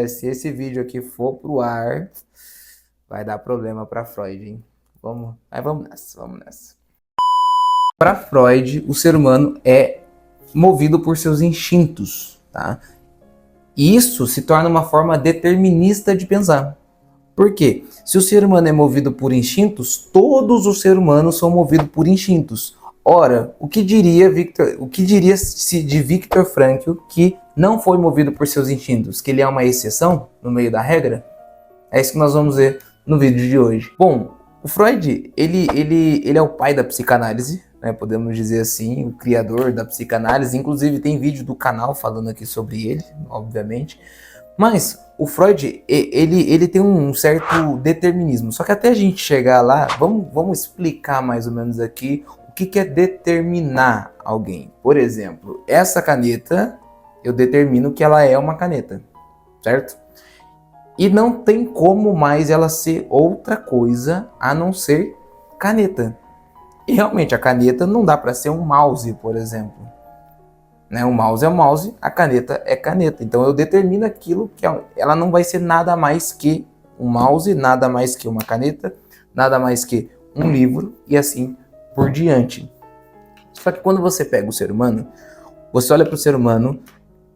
se esse vídeo aqui for pro ar, vai dar problema para Freud, hein? Vamos nessa, vamos nessa. Para Freud, o ser humano é movido por seus instintos, tá? E isso se torna uma forma determinista de pensar. Por quê? Se o ser humano é movido por instintos, todos os seres humanos são movidos por instintos. Ora, o que diria-se de Viktor Frankl, que não foi movido por seus instintos, que ele é uma exceção no meio da regra? É isso que nós vamos ver no vídeo de hoje. Bom, o Freud, ele é o pai da psicanálise, né, podemos dizer assim, o criador da psicanálise. Inclusive tem vídeo do canal falando aqui sobre ele, obviamente. Mas o Freud, ele tem um certo determinismo. Só que até a gente chegar lá, vamos explicar mais ou menos aqui o que é determinar alguém. Por exemplo, essa caneta, eu determino que ela é uma caneta, certo? E não tem como mais ela ser outra coisa a não ser caneta. E realmente a caneta não dá para ser um mouse, por exemplo. Né? O mouse é o mouse, a caneta é caneta. Então eu determino aquilo que ela não vai ser nada mais que um mouse, nada mais que uma caneta, nada mais que um livro e assim por diante. Só que quando você pega o ser humano, você olha para o ser humano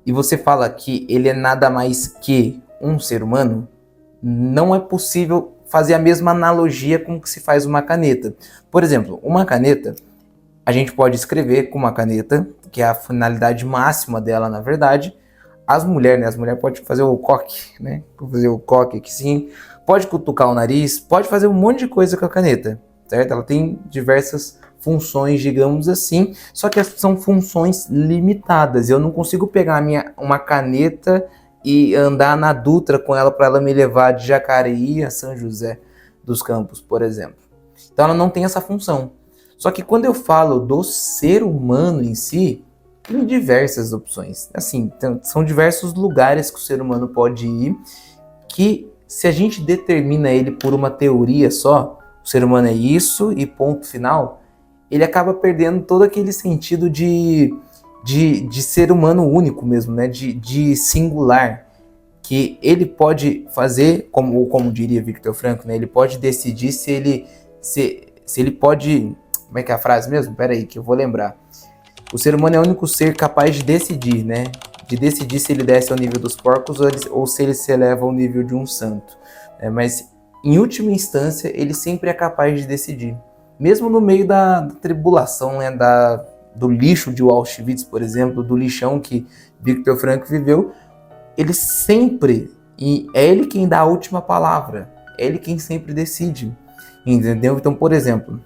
e você fala que ele é nada mais que um ser humano, não é possível fazer a mesma analogia com que se faz uma caneta. Por exemplo, uma caneta, a gente pode escrever com uma caneta, que é a finalidade máxima dela, na verdade. As mulheres podem fazer o coque, né? Fazer o coque aqui sim, pode cutucar o nariz, pode fazer um monte de coisa com a caneta, certo? Ela tem diversas funções, digamos assim, só que são funções limitadas. Eu não consigo pegar uma caneta e andar na Dutra com ela para ela me levar de Jacareí a São José dos Campos, por exemplo. Então ela não tem essa função. Só que quando eu falo do ser humano em si, tem diversas opções. Assim, são diversos lugares que o ser humano pode ir, que se a gente determina ele por uma teoria só, o ser humano é isso e ponto final, ele acaba perdendo todo aquele sentido de ser humano único mesmo, né? De singular, que ele pode fazer, como diria Viktor Frankl, né? Ele pode decidir se ele pode... Como é que é a frase mesmo? Pera aí, que eu vou lembrar. O ser humano é o único ser capaz de decidir, né? De decidir se ele desce ao nível dos porcos ou se ele se eleva ao nível de um santo. Mas, em última instância, ele sempre é capaz de decidir. Mesmo no meio da tribulação, né? Do lixo de Auschwitz, por exemplo, do lixão que Viktor Frankl viveu, ele sempre... E é ele quem dá a última palavra. É ele quem sempre decide. Entendeu? Então, por exemplo...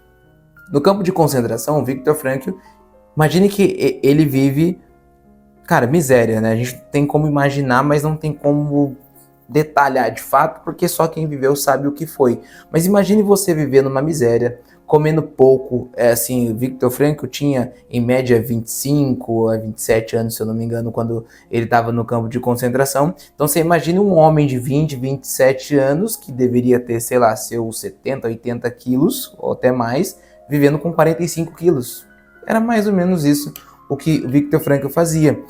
No campo de concentração, Viktor Frankl, imagine que ele vive, cara, miséria, né? A gente tem como imaginar, mas não tem como detalhar de fato, porque só quem viveu sabe o que foi. Mas imagine você viver numa miséria, comendo pouco. Assim, Viktor Frankl tinha, em média, 25 a 27 anos, se eu não me engano, quando ele estava no campo de concentração. Então você imagine um homem de 20, 27 anos, que deveria ter, sei lá, seus 70, 80 quilos, ou até mais, vivendo com 45 quilos. Era mais ou menos isso o que o Viktor Frankl fazia.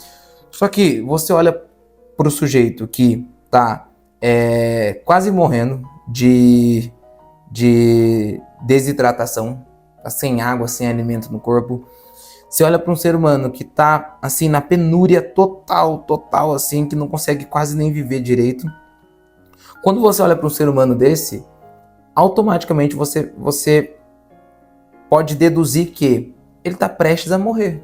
Só que você olha para o sujeito que está quase morrendo de desidratação, tá sem água, sem alimento no corpo. Você olha para um ser humano que está assim, na penúria total, assim, que não consegue quase nem viver direito. Quando você olha para um ser humano desse, automaticamente você pode deduzir que ele está prestes a morrer.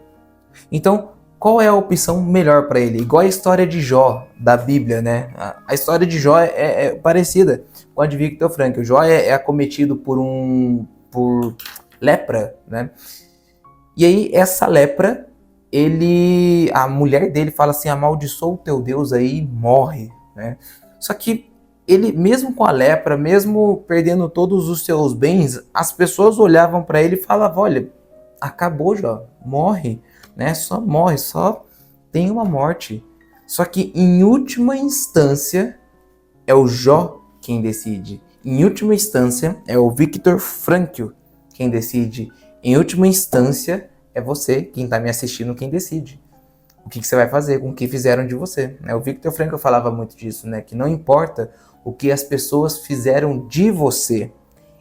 Então, qual é a opção melhor para ele? Igual a história de Jó, da Bíblia, né? A história de Jó é parecida com a de Viktor Frankl. Jó é acometido por lepra, né? E aí, essa lepra, a mulher dele fala assim, amaldiçoa o teu Deus aí e morre, né? Só que ele, mesmo com a lepra, mesmo perdendo todos os seus bens, as pessoas olhavam para ele e falavam, olha, acabou, Jó, morre, né? Só morre, só tem uma morte. Só que em última instância é o Jó quem decide. Em última instância é o Viktor Frankl quem decide. Em última instância é você, quem está me assistindo, quem decide. o que você vai fazer com o que fizeram de você, né? O Viktor Frankl falava muito disso, né? Que não importa o que as pessoas fizeram de você,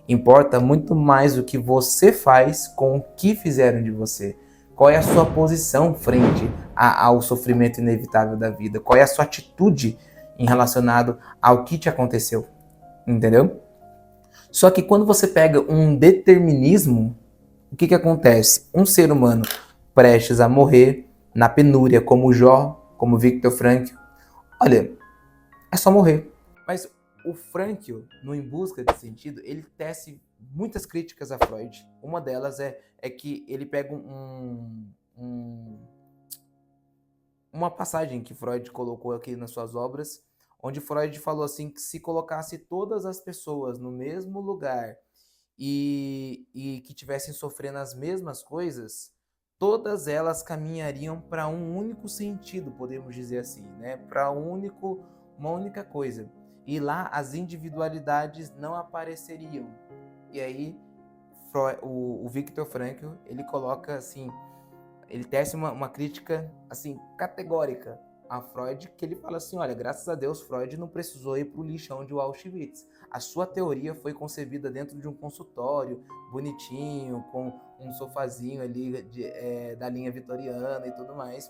importa muito mais o que você faz com o que fizeram de você. Qual é a sua posição frente ao sofrimento inevitável da vida? Qual é a sua atitude em relacionado ao que te aconteceu? Entendeu? Só que quando você pega um determinismo, o que acontece? Um ser humano prestes a morrer, na penúria, como Jó, como Viktor Frankl, olha, é só morrer. Mas o Frankl, no Em Busca de Sentido, ele tece muitas críticas a Freud. Uma delas é que ele pega uma passagem que Freud colocou aqui nas suas obras, onde Freud falou assim que se colocasse todas as pessoas no mesmo lugar e que tivessem sofrendo as mesmas coisas, todas elas caminhariam para um único sentido, podemos dizer assim, né? Para uma única coisa. E lá as individualidades não apareceriam. E aí o Viktor Frankl, ele coloca assim, ele tece uma crítica assim categórica a Freud, que ele fala assim, olha, graças a Deus Freud não precisou ir para o lixão de Auschwitz. A sua teoria foi concebida dentro de um consultório bonitinho, com um sofazinho ali da linha vitoriana e tudo mais.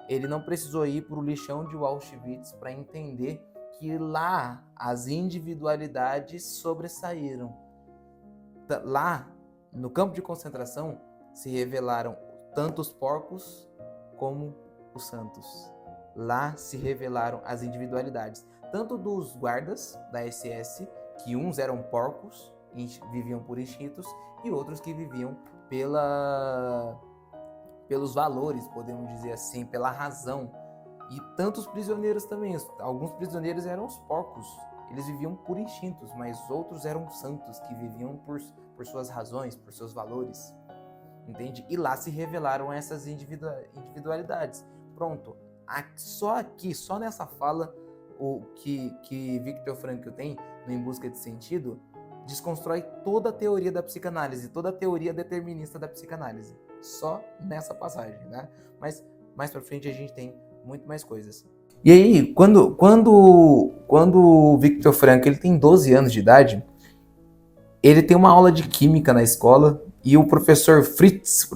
Ele não precisou ir para o lixão de Auschwitz para entender que lá as individualidades sobressaíram. Lá, no campo de concentração, se revelaram tanto os porcos como os santos. Lá se revelaram as individualidades, tanto dos guardas da SS, que uns eram porcos, viviam por instintos, e outros que viviam pelos valores, podemos dizer assim, pela razão. E tantos prisioneiros também. Alguns prisioneiros eram os porcos, eles viviam por instintos, mas outros eram santos, que viviam por suas razões, por seus valores. Entende? E lá se revelaram essas individualidades. Pronto. Só aqui, só nessa fala, o que Viktor Frankl tem no Em Busca de Sentido, desconstrói toda a teoria da psicanálise, toda a teoria determinista da psicanálise. Só nessa passagem, né? Mas mais pra frente a gente tem muito mais coisas. E aí, quando o Viktor Frankl ele tem 12 anos de idade, ele tem uma aula de química na escola e o professor Fritz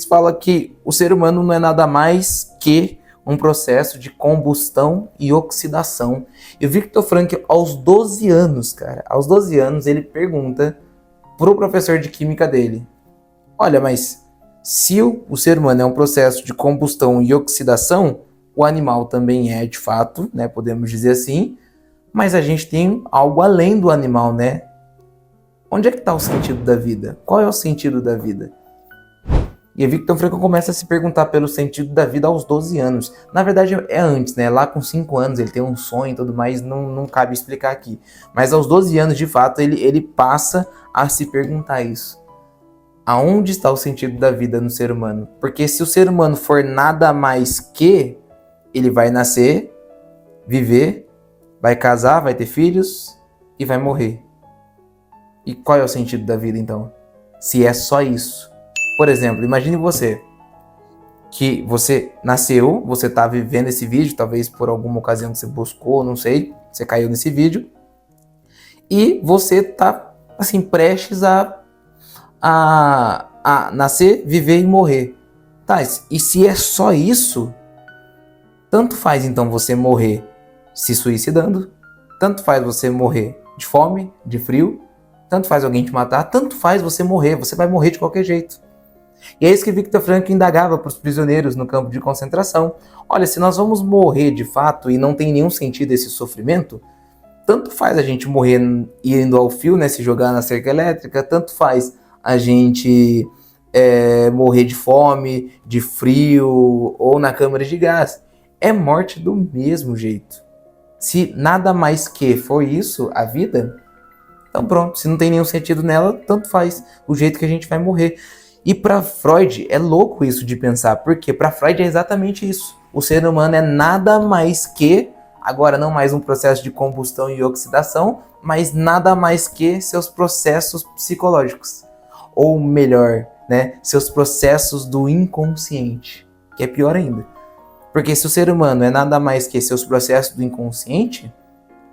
fala que o ser humano não é nada mais que um processo de combustão e oxidação. E o Viktor Frankl, aos 12 anos, ele pergunta pro professor de química dele, olha, mas se o ser humano é um processo de combustão e oxidação, o animal também é, de fato, né, podemos dizer assim, mas a gente tem algo além do animal, né? Onde é que está o sentido da vida? Qual é o sentido da vida? E Viktor Frankl começa a se perguntar pelo sentido da vida aos 12 anos. Na verdade é antes, né? Lá com 5 anos ele tem um sonho e tudo mais, não cabe explicar aqui. Mas aos 12 anos, de fato, ele passa a se perguntar isso. Aonde está o sentido da vida no ser humano? Porque se o ser humano for nada mais que, ele vai nascer, viver, vai casar, vai ter filhos e vai morrer. E qual é o sentido da vida, então? Se é só isso. Por exemplo, imagine você, que você nasceu, você está vivendo esse vídeo, talvez por alguma ocasião que você buscou, não sei, você caiu nesse vídeo, e você está, assim, prestes a nascer, viver e morrer. Tá, e se é só isso, tanto faz então você morrer se suicidando, tanto faz você morrer de fome, de frio, tanto faz alguém te matar, tanto faz você morrer, você vai morrer de qualquer jeito. E é isso que Viktor Frankl indagava para os prisioneiros no campo de concentração. Olha, se nós vamos morrer de fato e não tem nenhum sentido esse sofrimento, tanto faz a gente morrer indo ao fio, né, se jogar na cerca elétrica, tanto faz a gente morrer de fome, de frio ou na câmara de gás. É morte do mesmo jeito. Se nada mais que for isso, a vida, então pronto, se não tem nenhum sentido nela, tanto faz o jeito que a gente vai morrer. E para Freud é louco isso de pensar, porque para Freud é exatamente isso. O ser humano é nada mais que, agora não mais um processo de combustão e oxidação, mas nada mais que seus processos psicológicos. Ou melhor, né, seus processos do inconsciente, que é pior ainda. Porque se o ser humano é nada mais que seus processos do inconsciente,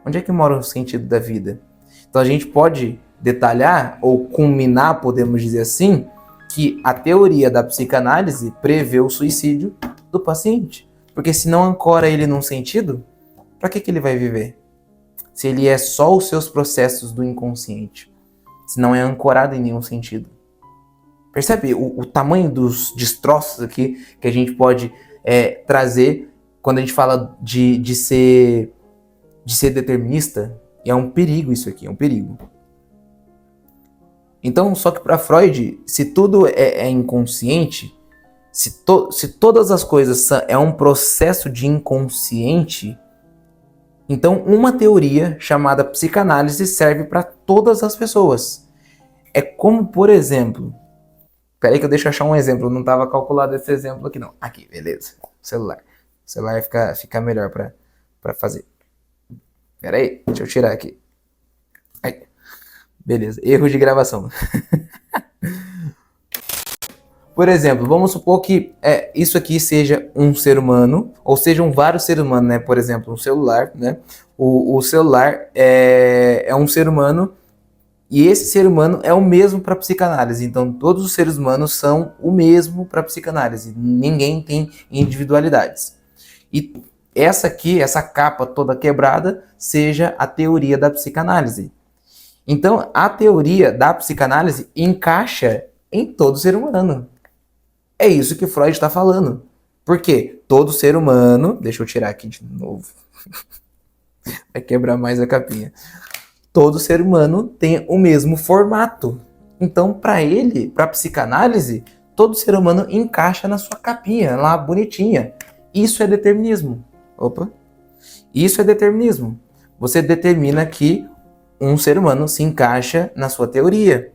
onde é que mora o sentido da vida? Então a gente pode detalhar ou culminar, podemos dizer assim, que a teoria da psicanálise prevê o suicídio do paciente. Porque se não ancora ele num sentido, para que ele vai viver? Se ele é só os seus processos do inconsciente, se não é ancorado em nenhum sentido. Percebe o tamanho dos destroços aqui que a gente pode trazer quando a gente fala de ser determinista? E é um perigo isso aqui, é um perigo. Então, só que para Freud, se tudo é inconsciente, se todas as coisas é um processo de inconsciente, então uma teoria chamada psicanálise serve para todas as pessoas. É como, por exemplo... Peraí que eu deixo eu achar um exemplo. Eu não estava calculado esse exemplo aqui, não. Aqui, beleza. Celular. O celular fica melhor para fazer. Peraí, deixa eu tirar aqui. Aí. Beleza, erro de gravação. Por exemplo, vamos supor que isso aqui seja um ser humano, ou sejam vários seres humanos, né? Por exemplo, um celular, né? O celular é um ser humano. E esse ser humano é o mesmo para a psicanálise. Então, todos os seres humanos são o mesmo para a psicanálise. Ninguém tem individualidades. E essa capa toda quebrada, seja a teoria da psicanálise. Então, a teoria da psicanálise encaixa em todo ser humano. É isso que Freud está falando. Por quê? Todo ser humano... Deixa eu tirar aqui de novo. Vai quebrar mais a capinha. Todo ser humano tem o mesmo formato. Então, para ele, para a psicanálise, todo ser humano encaixa na sua capinha, lá bonitinha. Isso é determinismo. Opa! Isso é determinismo. Você determina que um ser humano se encaixa na sua teoria.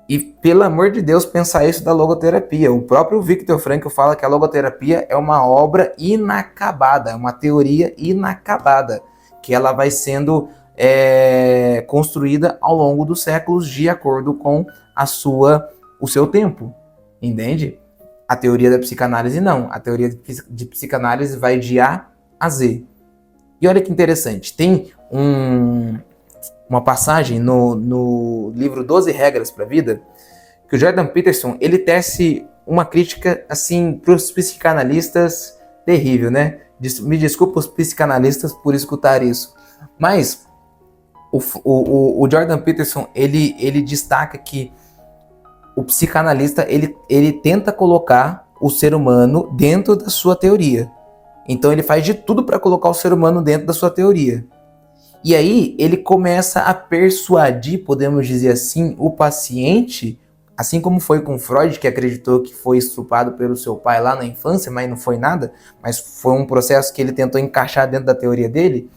E, pelo amor de Deus, pensar isso da logoterapia. O próprio Viktor Frankl fala que a logoterapia é uma obra inacabada, é uma teoria inacabada, que ela vai sendo... construída ao longo dos séculos de acordo com o seu tempo, entende? A teoria da psicanálise não, a teoria de psicanálise vai de A a Z. E olha que interessante, tem uma passagem no livro 12 Regras para a Vida, que o Jordan Peterson, ele tece uma crítica assim para os psicanalistas terrível, né? Me desculpa os psicanalistas por escutar isso, mas o Jordan Peterson, ele destaca que o psicanalista, ele tenta colocar o ser humano dentro da sua teoria. Então ele faz de tudo para colocar o ser humano dentro da sua teoria. E aí ele começa a persuadir, podemos dizer assim, o paciente, assim como foi com Freud, que acreditou que foi estuprado pelo seu pai lá na infância, mas não foi nada, mas foi um processo que ele tentou encaixar dentro da teoria dele.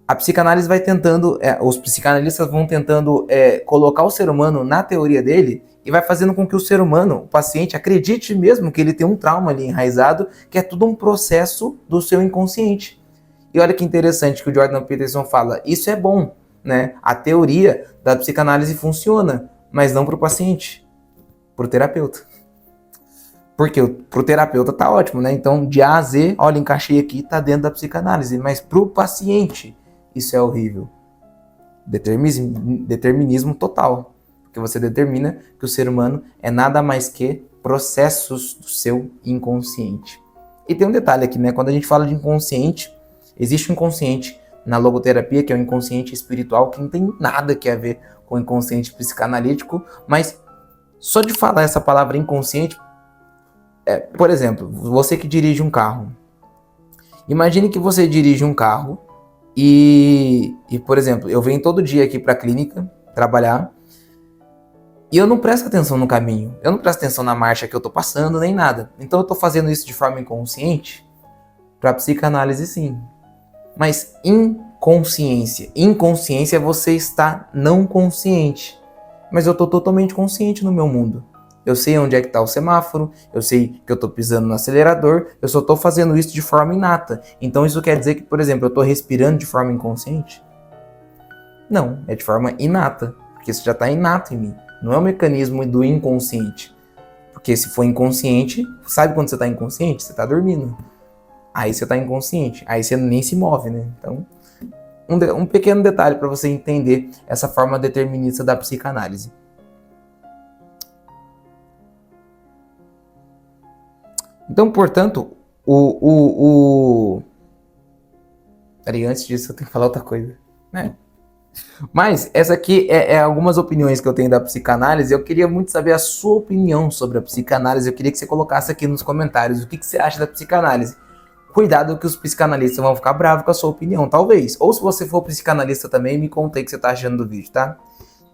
A psicanálise vai tentando, os psicanalistas vão tentando colocar o ser humano na teoria dele e vai fazendo com que o ser humano, o paciente, acredite mesmo que ele tem um trauma ali enraizado, que é tudo um processo do seu inconsciente. E olha que interessante que o Jordan Peterson fala, isso é bom, né? A teoria da psicanálise funciona, mas não para o paciente, para o terapeuta. Porque para o terapeuta tá ótimo, né? Então, de A a Z, olha, encaixei aqui, tá dentro da psicanálise, mas para o paciente... Isso é horrível. Determinismo total. Porque você determina que o ser humano é nada mais que processos do seu inconsciente. E tem um detalhe aqui, né? Quando a gente fala de inconsciente, existe um inconsciente na logoterapia, que é o inconsciente espiritual, que não tem nada que a ver com o inconsciente psicanalítico, mas só de falar essa palavra inconsciente, por exemplo, você que dirige um carro. Imagine que você dirige um carro e, por exemplo, eu venho todo dia aqui para a clínica trabalhar e eu não presto atenção no caminho, eu não presto atenção na marcha que eu tô passando, nem nada. Então eu tô fazendo isso de forma inconsciente? Para psicanálise, sim. Mas inconsciência você está não consciente. Mas eu tô totalmente consciente no meu mundo. Eu sei onde é que está o semáforo, eu sei que eu estou pisando no acelerador, eu só estou fazendo isso de forma inata. Então isso quer dizer que, por exemplo, eu estou respirando de forma inconsciente? Não, é de forma inata, porque isso já está inato em mim. Não é um mecanismo do inconsciente. Porque se for inconsciente, sabe quando você está inconsciente? Você está dormindo. aí você tá inconsciente, aí você nem se move, né? Então, um pequeno detalhe para você entender essa forma determinista da psicanálise. Então, portanto, Peraí, antes disso eu tenho que falar outra coisa, né? Mas essa aqui é algumas opiniões que eu tenho da psicanálise. Eu queria muito saber a sua opinião sobre a psicanálise. Eu queria que você colocasse aqui nos comentários o que você acha da psicanálise. Cuidado que os psicanalistas vão ficar bravos com a sua opinião, talvez. Ou se você for psicanalista também, me conta aí o que você tá achando do vídeo, tá?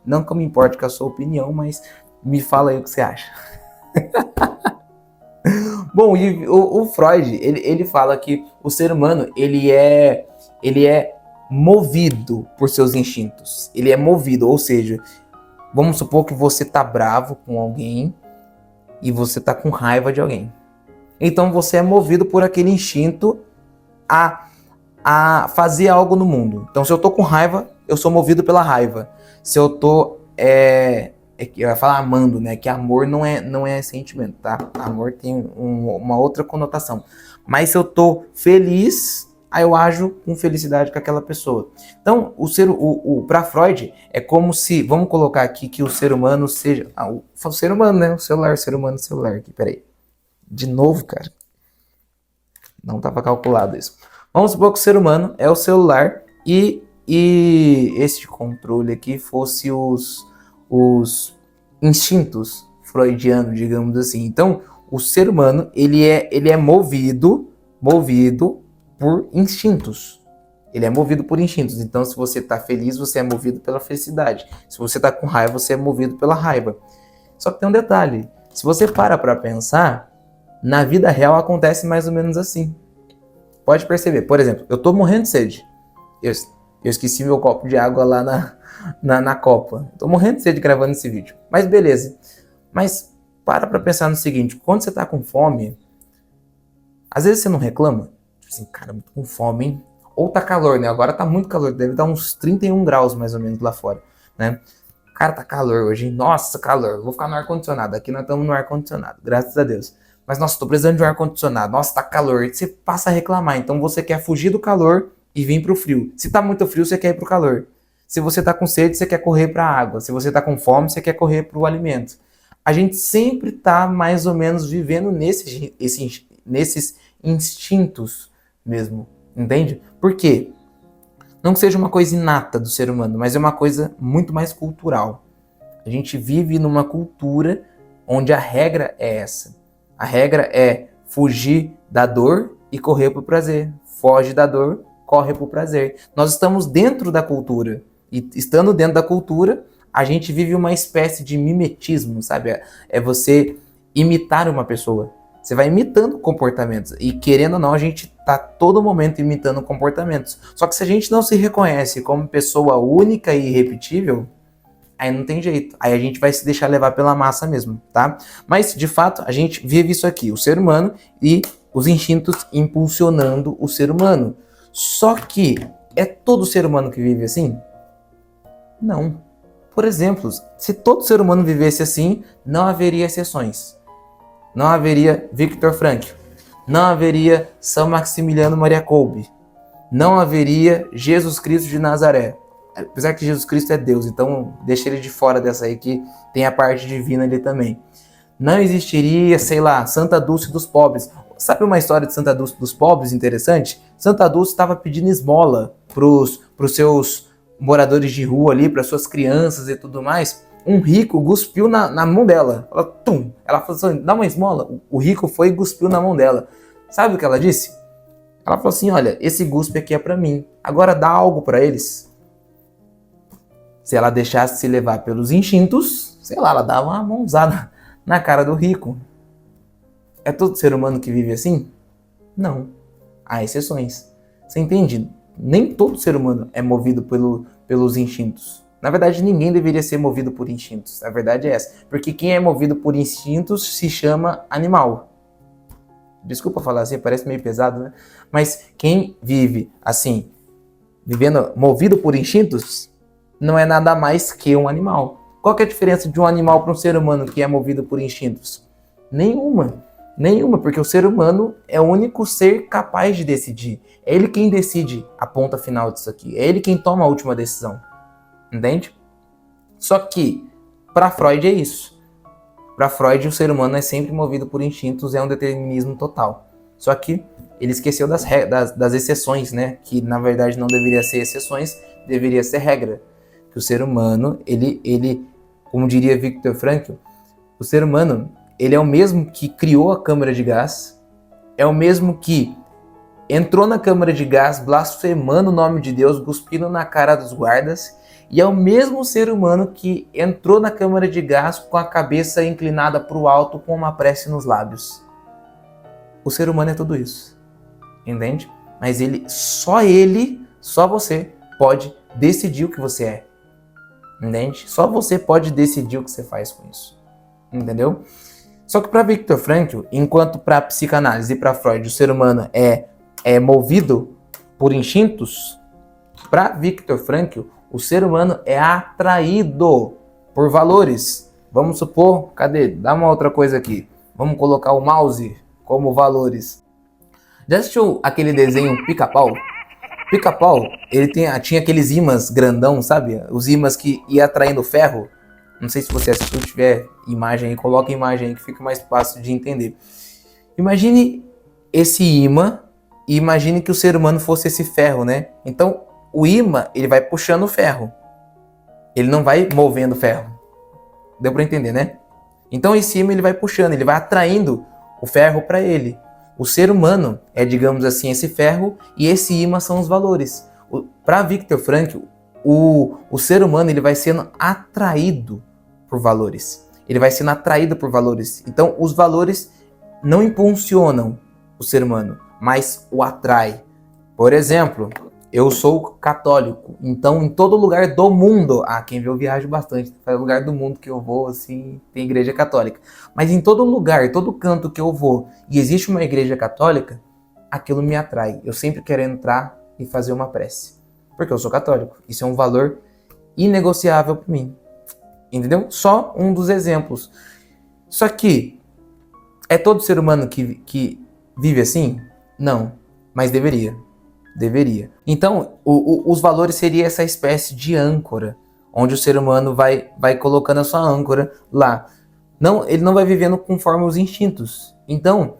Não que eu me importe com a sua opinião, mas me fala aí o que você acha. Bom, e o Freud, ele fala que o ser humano, ele é movido por seus instintos. Ele é movido, ou seja, vamos supor que você tá bravo com alguém e você tá com raiva de alguém. Então você é movido por aquele instinto a fazer algo no mundo. Então se eu tô com raiva, eu sou movido pela raiva. Se eu tô eu ia falar amando, né? Que amor não é sentimento, tá? Amor tem uma outra conotação. Mas se eu tô feliz, aí eu ajo com felicidade com aquela pessoa. Então, para Freud, é como se, vamos colocar aqui que o ser humano seja... o ser humano, né? O celular, ser humano, celular aqui, peraí. De novo, cara. Não estava calculado isso. Vamos supor que o ser humano é o celular e esse controle aqui fosse os instintos freudianos, digamos assim. Então, o ser humano, ele é movido por instintos. Ele é movido por instintos. Então, se você está feliz, você é movido pela felicidade. Se você está com raiva, você é movido pela raiva. Só que tem um detalhe. Se você para pensar, na vida real acontece mais ou menos assim. Pode perceber. Por exemplo, eu estou morrendo de sede. Eu esqueci meu copo de água lá na copa. Estou morrendo de sede gravando esse vídeo. Mas beleza. Mas para pensar no seguinte. Quando você está com fome, às vezes você não reclama. Assim, cara, muito com fome, hein? Ou tá calor, né? Agora tá muito calor. Deve dar uns 31 graus mais ou menos lá fora, né? Cara, tá calor hoje, hein? Nossa, calor. Vou ficar no ar-condicionado. Aqui nós estamos no ar-condicionado, graças a Deus. Mas, nossa, tô precisando de um ar-condicionado. Nossa, tá calor. Você passa a reclamar. Então você quer fugir do calor e vir pro frio. Se tá muito frio, você quer ir pro calor. Se você tá com sede, você quer correr pra água. Se você tá com fome, você quer correr pro alimento. A gente sempre tá mais ou menos vivendo nesses instintos mesmo. Entende? Por quê? Não que seja uma coisa inata do ser humano, mas é uma coisa muito mais cultural. A gente vive numa cultura onde a regra é essa. A regra é fugir da dor e correr pro prazer. Foge da dor, corre pro prazer. Nós estamos dentro da cultura. E estando dentro da cultura, a gente vive uma espécie de mimetismo, sabe? É você imitar uma pessoa. Você vai imitando comportamentos. E querendo ou não, a gente tá todo momento imitando comportamentos. Só que se a gente não se reconhece como pessoa única e irrepetível, aí não tem jeito. Aí a gente vai se deixar levar pela massa mesmo, tá? Mas, de fato, a gente vive isso aqui. O ser humano e os instintos impulsionando o ser humano. Só que é todo ser humano que vive assim? Não. Por exemplo, se todo ser humano vivesse assim, não haveria exceções. Não haveria Viktor Frankl. Não haveria São Maximiliano Maria Kolbe. Não haveria Jesus Cristo de Nazaré. Apesar que Jesus Cristo é Deus, então deixa ele de fora dessa aí que tem a parte divina ali também. Não existiria, sei lá, Santa Dulce dos pobres. Sabe uma história de Santa Dulce dos pobres interessante? Santa Dulce estava pedindo esmola pros seus moradores de rua ali, para suas crianças e tudo mais. Um rico cuspiu na mão dela. Ela, tum! Ela falou assim, dá uma esmola. O rico foi e cuspiu na mão dela. Sabe o que ela disse? Ela falou assim, olha, esse guspe aqui é para mim. Agora dá algo para eles. Se ela deixasse se levar pelos instintos, sei lá, ela dava uma mãozada na cara do rico. É todo ser humano que vive assim? Não. Há exceções. Você entende? Nem todo ser humano é movido pelos instintos. Na verdade, ninguém deveria ser movido por instintos. A verdade é essa. Porque quem é movido por instintos se chama animal. Desculpa falar assim, parece meio pesado, né? Mas quem vive assim, movido por instintos, não é nada mais que um animal. Qual que é a diferença de um animal para um ser humano que é movido por instintos? Nenhuma. Nenhuma, porque o ser humano é o único ser capaz de decidir. É ele quem decide a ponta final disso aqui. É ele quem toma a última decisão. Entende? Só que, para Freud é isso. Para Freud, o ser humano é sempre movido por instintos, é um determinismo total. Só que ele esqueceu das exceções, né? Que na verdade não deveria ser exceções, deveria ser regra. Que o ser humano, ele, como diria Viktor Frankl, o ser humano, ele é o mesmo que criou a câmara de gás, é o mesmo que entrou na câmara de gás blasfemando o nome de Deus, cuspindo na cara dos guardas, e é o mesmo ser humano que entrou na câmara de gás com a cabeça inclinada para o alto com uma prece nos lábios. O ser humano é tudo isso, entende? Mas só você pode decidir o que você é, entende? Só você pode decidir o que você faz com isso, entendeu? Só que para Viktor Frankl, enquanto para a psicanálise e para Freud o ser humano é movido por instintos, para Viktor Frankl o ser humano é atraído por valores. Vamos supor, cadê? Dá uma outra coisa aqui. Vamos colocar o mouse como valores. Já assistiu aquele desenho Pica-Pau? Pica-Pau, ele tinha aqueles ímãs grandão, sabe? Os ímãs que ia atraindo ferro. Não sei se você assistiu, tiver imagem aí, coloca a imagem aí que fica mais fácil de entender. Imagine esse ímã e imagine que o ser humano fosse esse ferro, né? Então, o ímã, ele vai puxando o ferro. Ele não vai movendo o ferro. Deu para entender, né? Então, esse ímã, ele vai puxando, ele vai atraindo o ferro para ele. O ser humano é, digamos assim, esse ferro e esse ímã são os valores. Para Viktor Frankl, o ser humano ele vai sendo atraído por valores. Ele vai sendo atraído por valores. Então, os valores não impulsionam o ser humano, mas o atrai. Por exemplo, eu sou católico, então em todo lugar do mundo, quem vê eu viajo bastante, todo lugar do mundo que eu vou, assim, tem igreja católica. Mas em todo lugar, todo canto que eu vou e existe uma igreja católica, aquilo me atrai. Eu sempre quero entrar e fazer uma prece, porque eu sou católico. Isso é um valor inegociável para mim. Entendeu? Só um dos exemplos. Só que, é todo ser humano que vive assim? Não, mas deveria. Então, os valores seria essa espécie de âncora, onde o ser humano vai colocando a sua âncora lá. Não, ele não vai vivendo conforme os instintos. Então,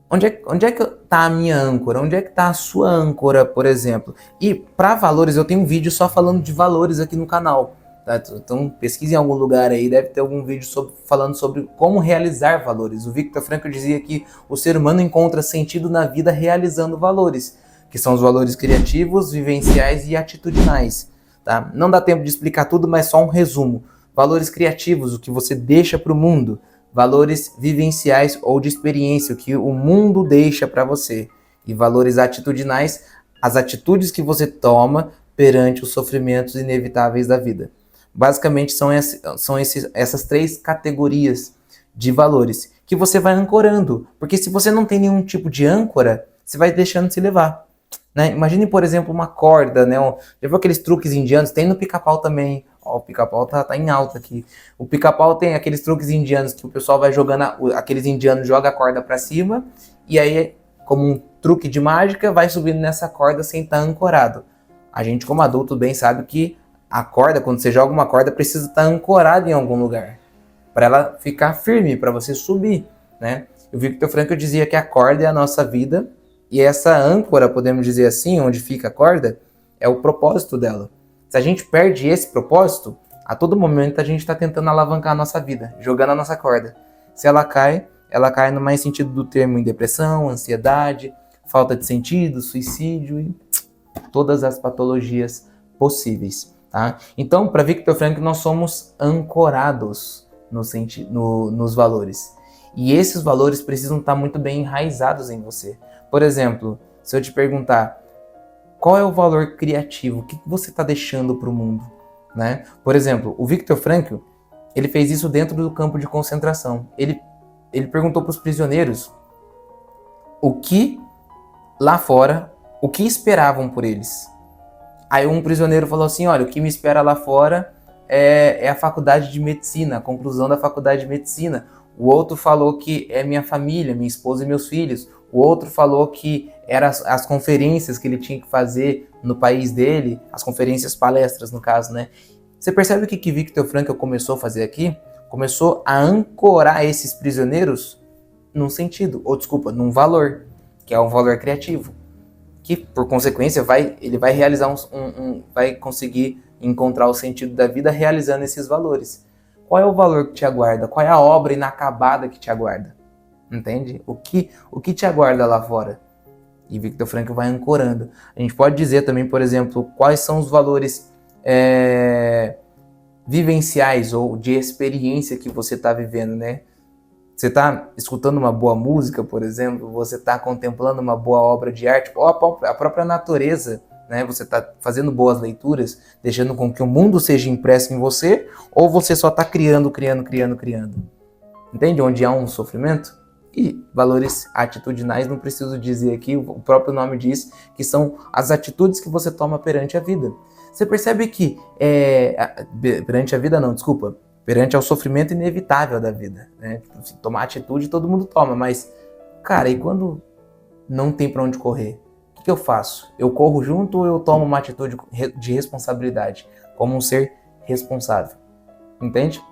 onde é que está a minha âncora? Onde é que está a sua âncora, por exemplo? E para valores, eu tenho um vídeo só falando de valores aqui no canal. Tá? Então, pesquise em algum lugar aí, deve ter algum vídeo falando sobre como realizar valores. O Viktor Frankl dizia que o ser humano encontra sentido na vida realizando valores, que são os valores criativos, vivenciais e atitudinais. Tá? Não dá tempo de explicar tudo, mas só um resumo. Valores criativos, o que você deixa para o mundo. Valores vivenciais ou de experiência, o que o mundo deixa para você. E valores atitudinais, as atitudes que você toma perante os sofrimentos inevitáveis da vida. Basicamente são essas três categorias de valores que você vai ancorando. Porque se você não tem nenhum tipo de âncora, você vai deixando de se levar. Né? Imagine, por exemplo, uma corda, né? Já viu aqueles truques indianos? Tem no Pica-Pau também. Ó, o Pica-Pau tá em alta aqui. O Pica-Pau tem aqueles truques indianos que o pessoal vai jogando, aqueles indianos jogam a corda para cima e aí, como um truque de mágica, vai subindo nessa corda sem estar ancorado. A gente, como adulto, bem sabe que a corda, quando você joga uma corda, precisa estar ancorada em algum lugar para ela ficar firme, para você subir, né? O Viktor Frankl dizia que a corda é a nossa vida. E essa âncora, podemos dizer assim, onde fica a corda, é o propósito dela. Se a gente perde esse propósito, a todo momento a gente está tentando alavancar a nossa vida, jogando a nossa corda. Se ela cai no mais sentido do termo em depressão, ansiedade, falta de sentido, suicídio e todas as patologias possíveis. Tá? Então, para Viktor Frankl, nós somos ancorados nos valores. E esses valores precisam estar muito bem enraizados em você. Por exemplo, se eu te perguntar qual é o valor criativo, o que você está deixando para o mundo? Né? Por exemplo, o Viktor Frankl, ele fez isso dentro do campo de concentração. Ele perguntou para os prisioneiros o que lá fora, o que esperavam por eles. Aí um prisioneiro falou assim, olha, o que me espera lá fora é a faculdade de medicina, a conclusão da faculdade de medicina. O outro falou que é minha família, minha esposa e meus filhos. O outro falou que eram as conferências que ele tinha que fazer no país dele, as conferências, palestras no caso, né? Você percebe o que Viktor Frankl começou a fazer aqui? Começou a ancorar esses prisioneiros num sentido, ou desculpa, num valor, que é um valor criativo, que por consequência ele vai realizar vai conseguir encontrar o sentido da vida realizando esses valores. Qual é o valor que te aguarda? Qual é a obra inacabada que te aguarda? Entende? O que te aguarda lá fora? E Viktor Frankl vai ancorando. A gente pode dizer também, por exemplo, quais são os valores vivenciais ou de experiência que você está vivendo, né? Você está escutando uma boa música, por exemplo, você está contemplando uma boa obra de arte, ou a própria natureza, né? Você está fazendo boas leituras, deixando com que o mundo seja impresso em você, ou você só está criando. Entende? Onde há um sofrimento? E valores atitudinais, não preciso dizer aqui, o próprio nome diz que são as atitudes que você toma perante a vida. Você percebe que, perante a vida não, desculpa, perante ao sofrimento inevitável da vida, né? Tipo assim, tomar atitude todo mundo toma, mas, cara, e quando não tem pra onde correr? O que eu faço? Eu corro junto ou eu tomo uma atitude de responsabilidade, como um ser responsável? Entende?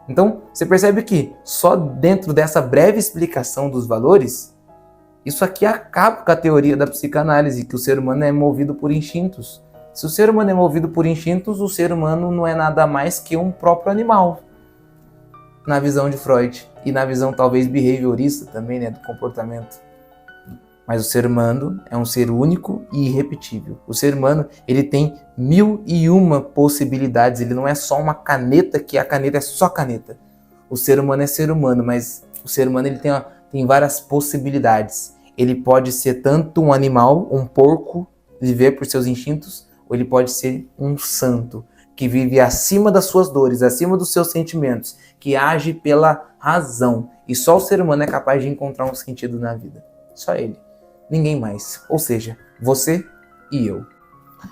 Então, você percebe que só dentro dessa breve explicação dos valores, isso aqui acaba com a teoria da psicanálise, que o ser humano é movido por instintos. Se o ser humano é movido por instintos, o ser humano não é nada mais que um próprio animal, na visão de Freud, e na visão talvez behaviorista também, né, do comportamento. Mas o ser humano é um ser único e irrepetível. O ser humano, ele tem 1001 possibilidades, ele não é só uma caneta, que a caneta é só caneta. O ser humano é ser humano, mas o ser humano ele tem várias possibilidades. Ele pode ser tanto um animal, um porco, viver por seus instintos, ou ele pode ser um santo, que vive acima das suas dores, acima dos seus sentimentos, que age pela razão. E só o ser humano é capaz de encontrar um sentido na vida. Só ele. Ninguém mais. Ou seja, você e eu.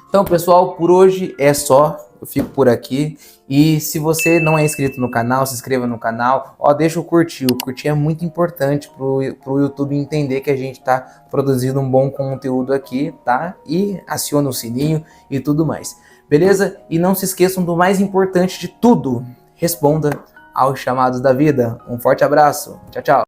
Então, pessoal, por hoje é só. Eu fico por aqui. E se você não é inscrito no canal, se inscreva no canal. Deixa o curtir. O curtir é muito importante pro YouTube entender que a gente está produzindo um bom conteúdo aqui, tá? E aciona o sininho e tudo mais. Beleza? E não se esqueçam do mais importante de tudo. Responda aos chamados da vida. Um forte abraço. Tchau, tchau.